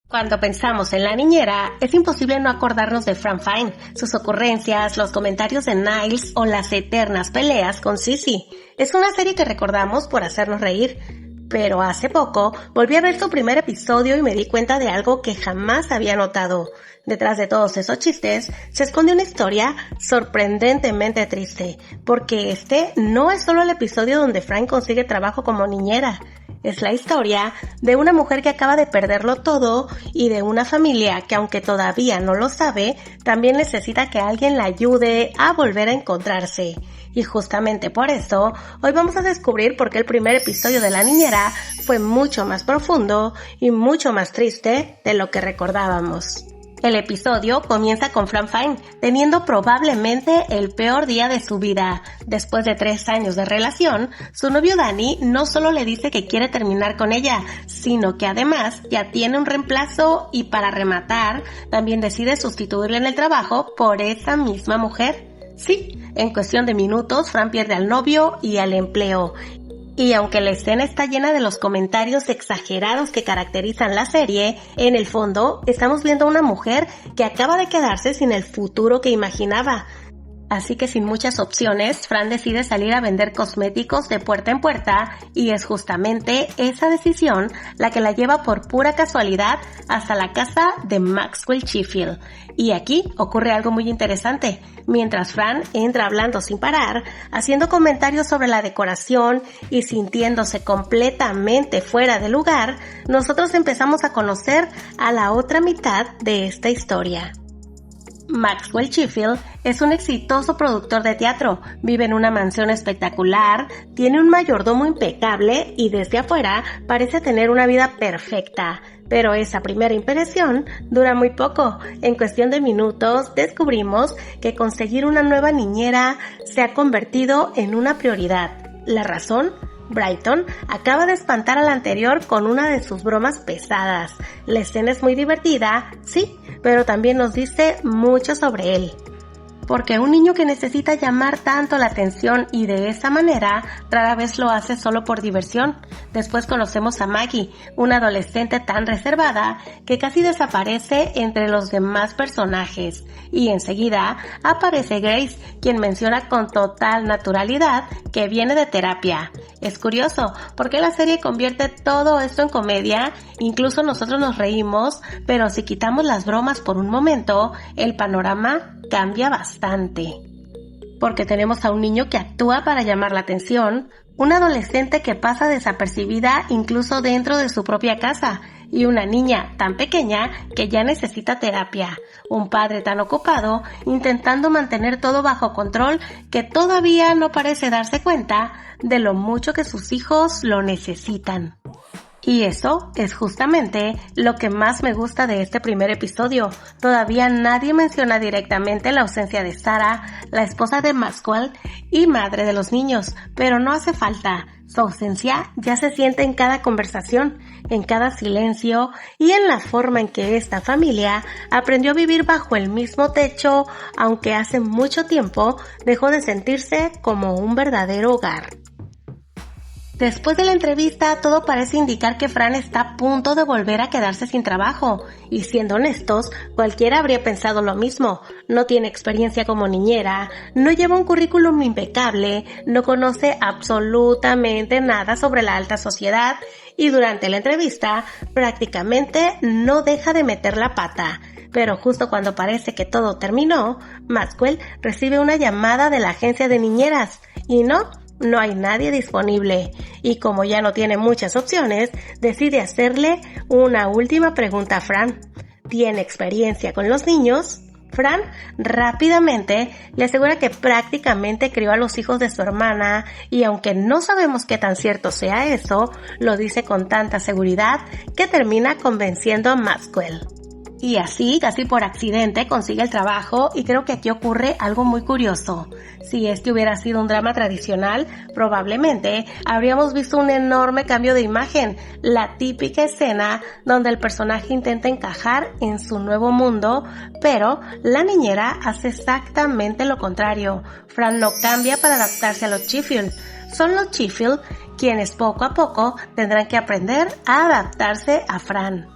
Cuando pensamos en La Niñera, es imposible no acordarnos de Fran Fine, sus ocurrencias, los comentarios de Niles o las eternas peleas con Sissy. Es una serie que recordamos por hacernos reír, pero hace poco volví a ver su primer episodio y me di cuenta de algo que jamás había notado. Detrás de todos esos chistes se esconde una historia sorprendentemente triste, porque este no es solo el episodio donde Fran consigue trabajo como niñera. Es la historia de una mujer que acaba de perderlo todo y de una familia que, aunque todavía no lo sabe, también necesita que alguien la ayude a volver a encontrarse. Y justamente por eso, hoy vamos a descubrir por qué el primer episodio de La Niñera fue mucho más profundo y mucho más triste de lo que recordábamos. El episodio comienza con Fran Fine teniendo probablemente el peor día de su vida. Después de 3 años de relación, su novio Danny no solo le dice que quiere terminar con ella, sino que además ya tiene un reemplazo y para rematar, también decide sustituirle en el trabajo por esa misma mujer. Sí, en cuestión de minutos, Fran pierde al novio y al empleo. Y aunque la escena está llena de los comentarios exagerados que caracterizan la serie, en el fondo estamos viendo a una mujer que acaba de quedarse sin el futuro que imaginaba. Así que sin muchas opciones, Fran decide salir a vender cosméticos de puerta en puerta y es justamente esa decisión la que la lleva por pura casualidad hasta la casa de Maxwell Sheffield. Y aquí ocurre algo muy interesante. Mientras Fran entra hablando sin parar, haciendo comentarios sobre la decoración y sintiéndose completamente fuera de lugar, nosotros empezamos a conocer a la otra mitad de esta historia. Maxwell Sheffield es un exitoso productor de teatro, vive en una mansión espectacular, tiene un mayordomo impecable y desde afuera parece tener una vida perfecta. Pero esa primera impresión dura muy poco. En cuestión de minutos descubrimos que conseguir una nueva niñera se ha convertido en una prioridad. ¿La razón? Brighton acaba de espantar al anterior con una de sus bromas pesadas. La escena es muy divertida, sí, pero también nos dice mucho sobre él. Porque un niño que necesita llamar tanto la atención y de esa manera rara vez lo hace solo por diversión. Después conocemos a Maggie, una adolescente tan reservada que casi desaparece entre los demás personajes. Y enseguida aparece Grace, quien menciona con total naturalidad que viene de terapia. Es curioso, porque la serie convierte todo esto en comedia, incluso nosotros nos reímos, pero si quitamos las bromas por un momento, el panorama cambia bastante. Porque tenemos a un niño que actúa para llamar la atención, un adolescente que pasa desapercibida incluso dentro de su propia casa, y una niña tan pequeña que ya necesita terapia, un padre tan ocupado intentando mantener todo bajo control que todavía no parece darse cuenta de lo mucho que sus hijos lo necesitan. Y eso es justamente lo que más me gusta de este primer episodio. Todavía nadie menciona directamente la ausencia de Sarah, la esposa de Maxwell y madre de los niños, pero no hace falta. Su ausencia ya se siente en cada conversación, en cada silencio y en la forma en que esta familia aprendió a vivir bajo el mismo techo, aunque hace mucho tiempo dejó de sentirse como un verdadero hogar. Después de la entrevista, todo parece indicar que Fran está a punto de volver a quedarse sin trabajo. Y siendo honestos, cualquiera habría pensado lo mismo. No tiene experiencia como niñera, no lleva un currículum impecable, no conoce absolutamente nada sobre la alta sociedad y durante la entrevista prácticamente no deja de meter la pata. Pero justo cuando parece que todo terminó, Maxwell recibe una llamada de la agencia de niñeras y no hay nadie disponible, y como ya no tiene muchas opciones, decide hacerle una última pregunta a Fran. ¿Tiene experiencia con los niños? Fran rápidamente le asegura que prácticamente crió a los hijos de su hermana, y aunque no sabemos qué tan cierto sea eso, lo dice con tanta seguridad que termina convenciendo a Maxwell. Y así, casi por accidente, consigue el trabajo y creo que aquí ocurre algo muy curioso. Si este hubiera sido un drama tradicional, probablemente habríamos visto un enorme cambio de imagen, la típica escena donde el personaje intenta encajar en su nuevo mundo, pero La Niñera hace exactamente lo contrario. Fran no cambia para adaptarse a los Sheffield. Son los Sheffield quienes poco a poco tendrán que aprender a adaptarse a Fran.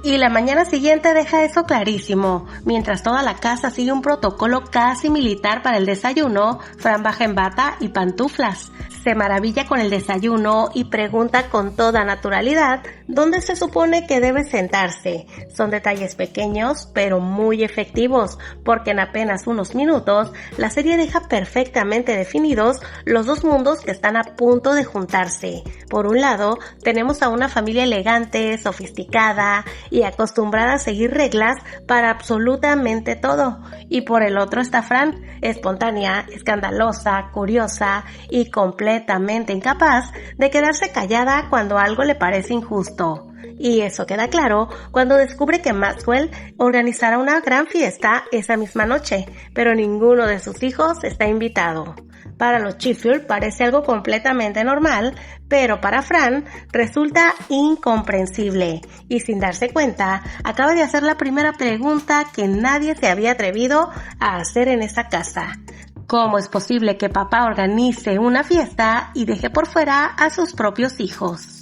Y la mañana siguiente deja eso clarísimo. Mientras toda la casa sigue un protocolo casi militar para el desayuno, Fran baja en bata y pantuflas. Se maravilla con el desayuno y pregunta con toda naturalidad dónde se supone que debe sentarse. Son detalles pequeños pero muy efectivos, porque en apenas unos minutos la serie deja perfectamente definidos los dos mundos que están a punto de juntarse. Por un lado, tenemos a una familia elegante, sofisticada y acostumbrada a seguir reglas para absolutamente todo. Y por el otro está Fran, espontánea, escandalosa, curiosa y completamente incapaz de quedarse callada cuando algo le parece injusto. Y eso queda claro cuando descubre que Maxwell organizará una gran fiesta esa misma noche, pero ninguno de sus hijos está invitado. Para los Sheffield parece algo completamente normal, pero para Fran resulta incomprensible y sin darse cuenta acaba de hacer la primera pregunta que nadie se había atrevido a hacer en esa casa. ¿Cómo es posible que papá organice una fiesta y deje por fuera a sus propios hijos?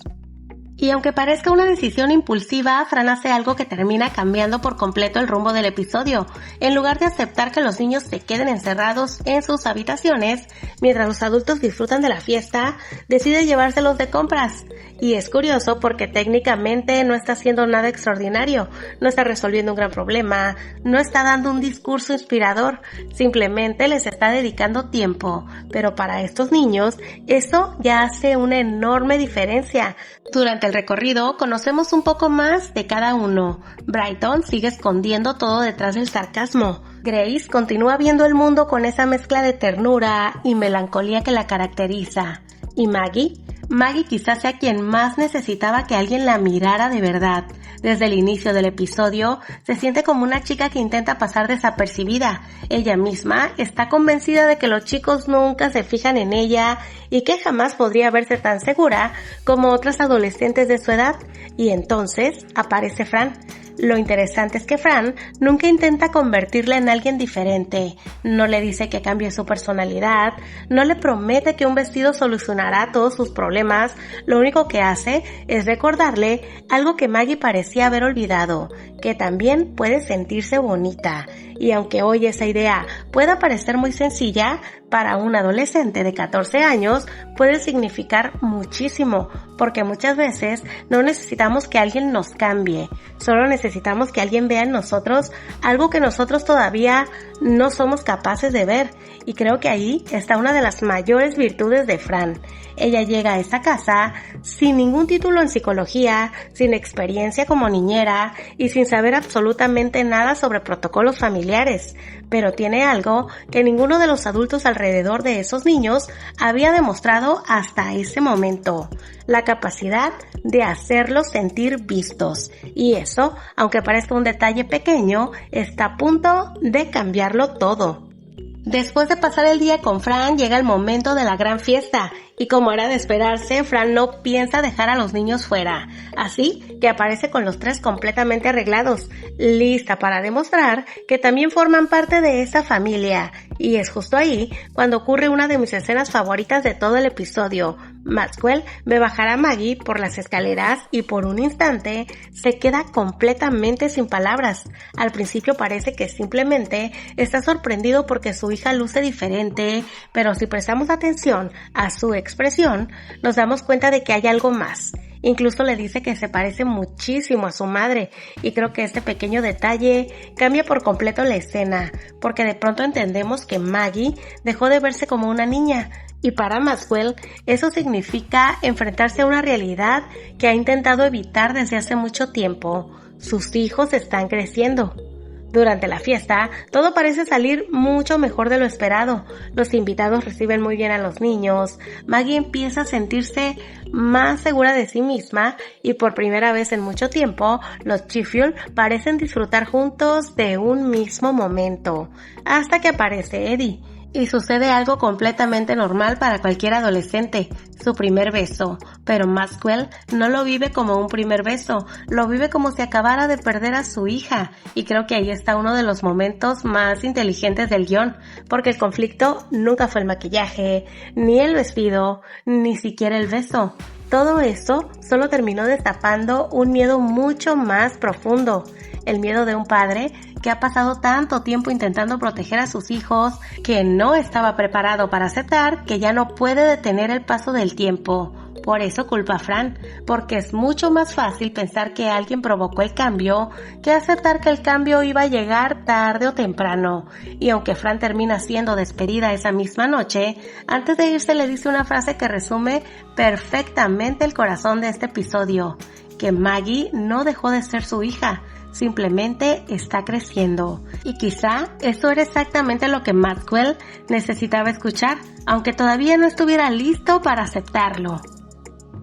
Y aunque parezca una decisión impulsiva, Fran hace algo que termina cambiando por completo el rumbo del episodio. En lugar de aceptar que los niños se queden encerrados en sus habitaciones, mientras los adultos disfrutan de la fiesta, decide llevárselos de compras. Y es curioso porque técnicamente no está haciendo nada extraordinario, no está resolviendo un gran problema, no está dando un discurso inspirador, simplemente les está dedicando tiempo. Pero para estos niños, eso ya hace una enorme diferencia. Durante el recorrido conocemos un poco más de cada uno. Brighton sigue escondiendo todo detrás del sarcasmo. Grace continúa viendo el mundo con esa mezcla de ternura y melancolía que la caracteriza. ¿Y Maggie? Maggie quizás sea quien más necesitaba que alguien la mirara de verdad. Desde el inicio del episodio, se siente como una chica que intenta pasar desapercibida. Ella misma está convencida de que los chicos nunca se fijan en ella y que jamás podría verse tan segura como otras adolescentes de su edad. Y entonces aparece Fran. Lo interesante es que Fran nunca intenta convertirla en alguien diferente, no le dice que cambie su personalidad, no le promete que un vestido solucionará todos sus problemas, lo único que hace es recordarle algo que Maggie parecía haber olvidado, que también puede sentirse bonita. Y aunque hoy esa idea pueda parecer muy sencilla, para un adolescente de 14 años puede significar muchísimo, porque muchas veces no necesitamos que alguien nos cambie, solo necesitamos que alguien vea en nosotros algo que nosotros todavía no somos capaces de ver, y creo que ahí está una de las mayores virtudes de Fran. Ella llega a esta casa sin ningún título en psicología, sin experiencia como niñera y sin saber absolutamente nada sobre protocolos familiares, pero tiene algo que ninguno de los adultos alrededor de esos niños había demostrado hasta ese momento: la capacidad de hacerlos sentir vistos. Y eso, aunque parezca un detalle pequeño, está a punto de cambiarlo todo. Después de pasar el día con Fran, llega el momento de la gran fiesta, y como era de esperarse, Fran no piensa dejar a los niños fuera, así que aparece con los tres completamente arreglados, lista para demostrar que también forman parte de esa familia. Y es justo ahí cuando ocurre una de mis escenas favoritas de todo el episodio. Maxwell ve bajar a Maggie por las escaleras y por un instante se queda completamente sin palabras. Al principio parece que simplemente está sorprendido porque su hija luce diferente, pero si prestamos atención a su expresión, nos damos cuenta de que hay algo más. Incluso le dice que se parece muchísimo a su madre, y creo que este pequeño detalle cambia por completo la escena, porque de pronto entendemos que Maggie dejó de verse como una niña, y para Maxwell eso significa enfrentarse a una realidad que ha intentado evitar desde hace mucho tiempo. Sus hijos están creciendo. Durante la fiesta, todo parece salir mucho mejor de lo esperado. Los invitados reciben muy bien a los niños. Maggie empieza a sentirse más segura de sí misma y por primera vez en mucho tiempo, los Sheffield parecen disfrutar juntos de un mismo momento. Hasta que aparece Eddie. Y sucede algo completamente normal para cualquier adolescente, su primer beso. Pero Maxwell no lo vive como un primer beso, lo vive como si acabara de perder a su hija. Y creo que ahí está uno de los momentos más inteligentes del guión, porque el conflicto nunca fue el maquillaje, ni el vestido, ni siquiera el beso. todo eso solo terminó destapando un miedo mucho más profundo, el miedo de un padre que ha pasado tanto tiempo intentando proteger a sus hijos que no estaba preparado para aceptar que ya no puede detener el paso del tiempo. Por eso culpa a Fran, porque es mucho más fácil pensar que alguien provocó el cambio que aceptar que el cambio iba a llegar tarde o temprano. Y aunque Fran termina siendo despedida esa misma noche, antes de irse le dice una frase que resume perfectamente el corazón de este episodio, que Maggie no dejó de ser su hija, simplemente está creciendo. Y quizá eso era exactamente lo que Maxwell necesitaba escuchar, aunque todavía no estuviera listo para aceptarlo.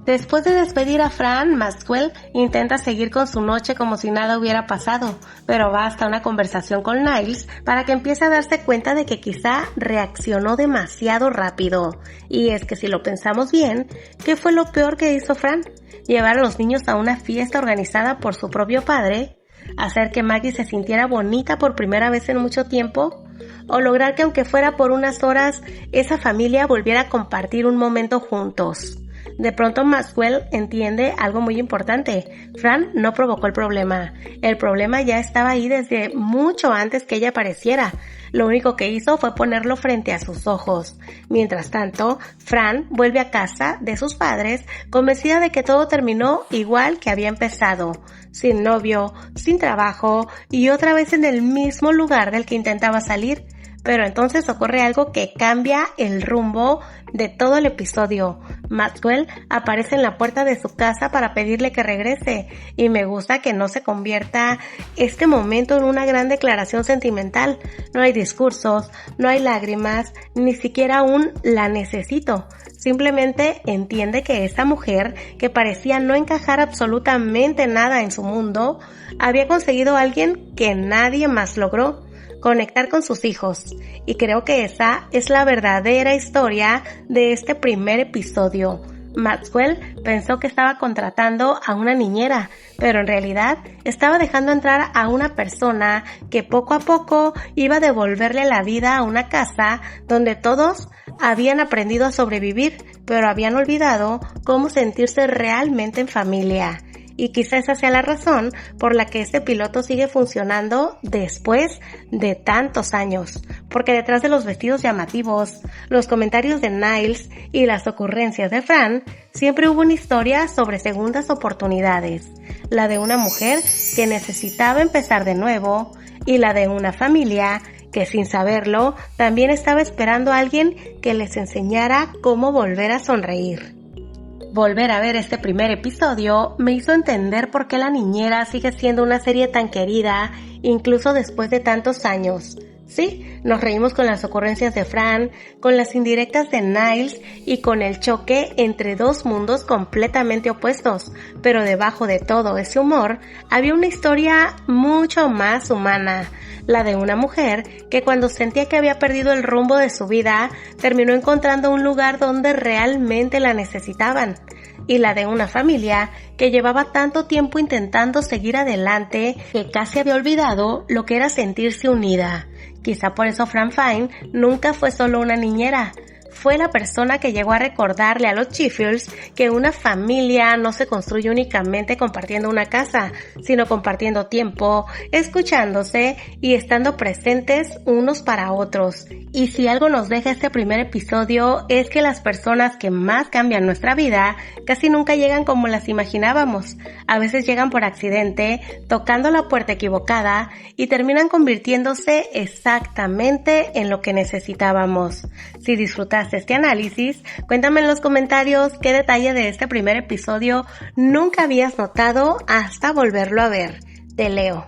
Después de despedir a Fran, Maxwell intenta seguir con su noche como si nada hubiera pasado, pero va hasta una conversación con Niles para que empiece a darse cuenta de que quizá reaccionó demasiado rápido. Y es que si lo pensamos bien, ¿qué fue lo peor que hizo Fran? ¿Llevar a los niños a una fiesta organizada por su propio padre? ¿Hacer que Maggie se sintiera bonita por primera vez en mucho tiempo? ¿O lograr que aunque fuera por unas horas, esa familia volviera a compartir un momento juntos? De pronto Maxwell entiende algo muy importante. Fran no provocó el problema. El problema ya estaba ahí desde mucho antes que ella apareciera. Lo único que hizo fue ponerlo frente a sus ojos. Mientras tanto, Fran vuelve a casa de sus padres convencida de que todo terminó igual que había empezado. Sin novio, sin trabajo y otra vez en el mismo lugar del que intentaba salir. Pero entonces ocurre algo que cambia el rumbo de todo el episodio. Maxwell aparece en la puerta de su casa para pedirle que regrese, y me gusta que no se convierta este momento en una gran declaración sentimental. No hay discursos, no hay lágrimas, ni siquiera un "la necesito". Simplemente entiende que esta mujer, que parecía no encajar absolutamente nada en su mundo, había conseguido a alguien que nadie más logró: conectar con sus hijos. Y creo que esa es la verdadera historia de este primer episodio. Maxwell pensó que estaba contratando a una niñera, pero en realidad estaba dejando entrar a una persona que poco a poco iba a devolverle la vida a una casa donde todos habían aprendido a sobrevivir, pero habían olvidado cómo sentirse realmente en familia. Y quizá esa sea la razón por la que este piloto sigue funcionando después de tantos años. Porque detrás de los vestidos llamativos, los comentarios de Niles y las ocurrencias de Fran, siempre hubo una historia sobre segundas oportunidades. La de una mujer que necesitaba empezar de nuevo, y la de una familia que, sin saberlo, también estaba esperando a alguien que les enseñara cómo volver a sonreír. Volver a ver este primer episodio me hizo entender por qué La Niñera sigue siendo una serie tan querida, incluso después de tantos años. Sí, nos reímos con las ocurrencias de Fran, con las indirectas de Niles y con el choque entre dos mundos completamente opuestos, pero debajo de todo ese humor había una historia mucho más humana, la de una mujer que cuando sentía que había perdido el rumbo de su vida, terminó encontrando un lugar donde realmente la necesitaban. Y la de una familia que llevaba tanto tiempo intentando seguir adelante que casi había olvidado lo que era sentirse unida. Quizá por eso Fran Fine nunca fue solo una niñera. Fue la persona que llegó a recordarle a los Chiffles que una familia no se construye únicamente compartiendo una casa, sino compartiendo tiempo, escuchándose y estando presentes unos para otros. Y si algo nos deja este primer episodio es que las personas que más cambian nuestra vida casi nunca llegan como las imaginábamos. A veces llegan por accidente, tocando la puerta equivocada y terminan convirtiéndose exactamente en lo que necesitábamos. Si disfrutaste este análisis, cuéntame en los comentarios qué detalle de este primer episodio nunca habías notado hasta volverlo a ver. Te leo.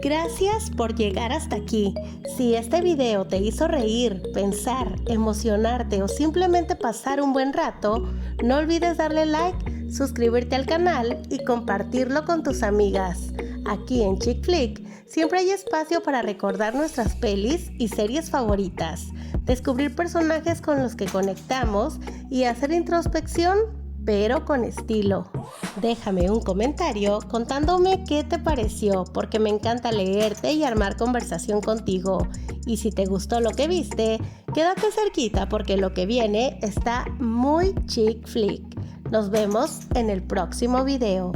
Gracias por llegar hasta aquí. Si este video te hizo reír, pensar, emocionarte o simplemente pasar un buen rato, no olvides darle like, suscribirte al canal y compartirlo con tus amigas. Aquí en Chick Flick siempre hay espacio para recordar nuestras pelis y series favoritas, descubrir personajes con los que conectamos y hacer introspección pero con estilo. Déjame un comentario contándome qué te pareció, porque me encanta leerte y armar conversación contigo. Y si te gustó lo que viste, quédate cerquita porque lo que viene está muy chick flick. Nos vemos en el próximo video.